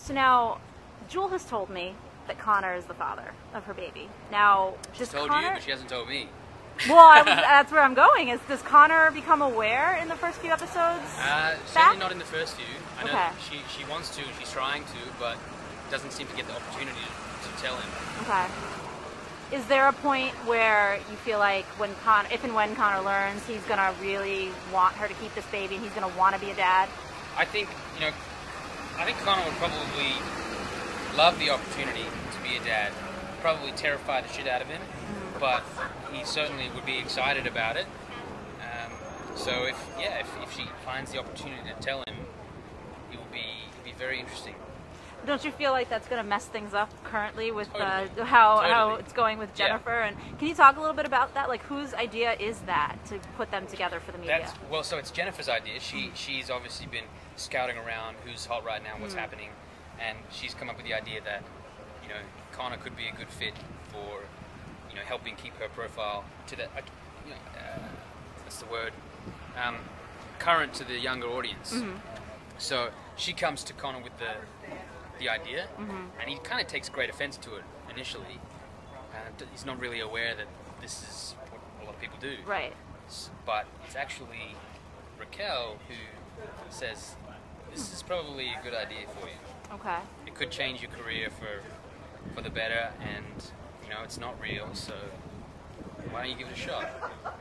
So now, Jewel has told me that Connor is the father of her baby. Now, She's told you, but she hasn't told me. Well, that's where I'm going. Does Connor become aware in the first few episodes? Certainly not in the first few. I know Okay. she wants to, she's trying to, but doesn't seem to get the opportunity to tell him. Okay. Is there a point where you feel like if and when Connor learns, he's gonna really want her to keep this baby, and he's gonna want to be a dad? I think Connor would probably love the opportunity to be a dad. Probably terrify the shit out of him, but he certainly would be excited about it. So if she finds the opportunity to tell him, it will be very interesting. Don't you feel like that's going to mess things up currently with Totally. how it's going with Jennifer? Yeah. And can you talk a little bit about that? Like, whose idea is that to put them together for the media? So it's Jennifer's idea. She's obviously been scouting around who's hot right now, what's happening, and she's come up with the idea that Connor could be a good fit for helping keep her profile to the what's the word, current to the younger audience. So she comes to Connor with the idea, and he kind of takes great offense to it initially. He's not really aware that this is what a lot of people do. Right. But it's actually Raquel who says, this is probably a good idea for you. Okay. It could change your career for the better, and it's not real, so why don't you give it a shot?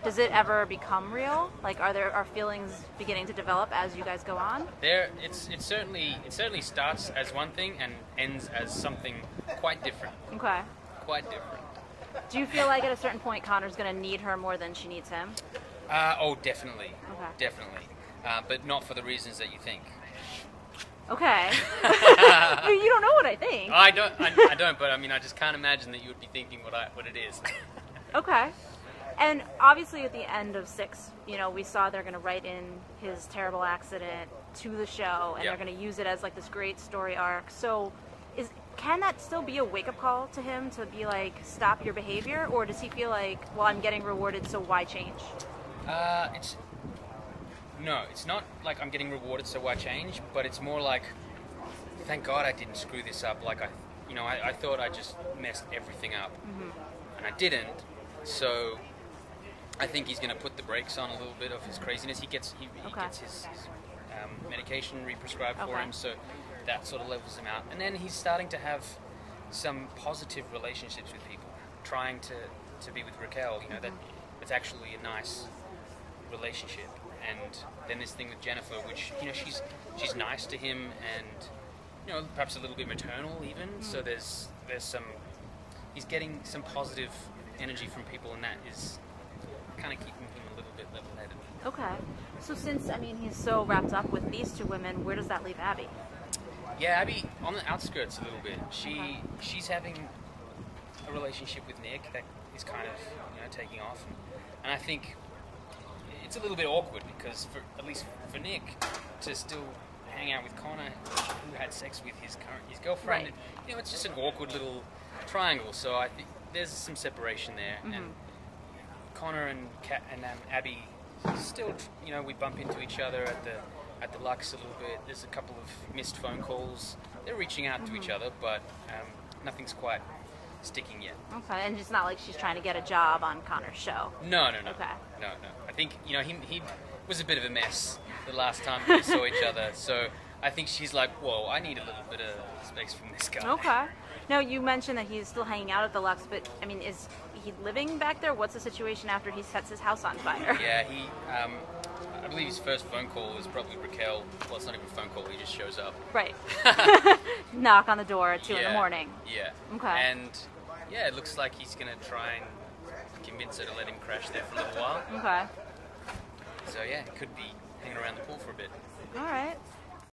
Does it ever become real? Like, are feelings beginning to develop as you guys go on? It certainly starts as one thing and ends as something quite different. Okay. Quite different. Do you feel like at a certain point Connor's going to need her more than she needs him? Oh, definitely. Okay. Definitely. But not for the reasons that you think. Okay. You don't know what I think. I don't, but I mean, I just can't imagine that you would be thinking what it is. Okay. And obviously at the end of 6, we saw they're going to write in his terrible accident to the show, and they're going to use it as like this great story arc. So can that still be a wake-up call to him to be like, stop your behavior? Or does he feel like, well, I'm getting rewarded, so why change? No, it's not like I'm getting rewarded, so why change? But it's more like, thank God I didn't screw this up. Like I thought I just messed everything up, and I didn't. So I think he's going to put the brakes on a little bit of his craziness. He gets his medication re-prescribed for him, so that sort of levels him out. And then he's starting to have some positive relationships with people, trying to be with Raquel. That's actually a nice relationship. And then this thing with Jennifer, which she's nice to him, and perhaps a little bit maternal even. So there's some, he's getting some positive energy from people, and that is kind of keeping him a little bit level-headed. Okay. So since he's so wrapped up with these 2 women, where does that leave Abby? Yeah, Abby on the outskirts a little bit. She's having a relationship with Nick that is kind of taking off, and I think it's a little bit awkward because at least for Nick to still hang out with Connor, who had sex with his girlfriend, right. It's just an awkward little triangle. So I think there's some separation there, and Connor and Abby still, we bump into each other at the Lux a little bit. There's a couple of missed phone calls. They're reaching out to each other, but nothing's quite sticking yet. Okay, and it's not like she's trying to get a job on Connor's show. No. Okay. No. I think he was a bit of a mess the last time they saw each other. So I think she's like, whoa, I need a little bit of space from this guy. Okay. Now you mentioned that he's still hanging out at the Lux, but is he living back there? What's the situation after he sets his house on fire? Yeah, I believe his first phone call was probably Raquel. Well, it's not even a phone call, he just shows up. Right. Knock on the door at 2 in the morning. Yeah. Okay. And it looks like he's going to try and convince her to let him crash there for a little while. Okay. So it could be hanging around the pool for a bit. All right.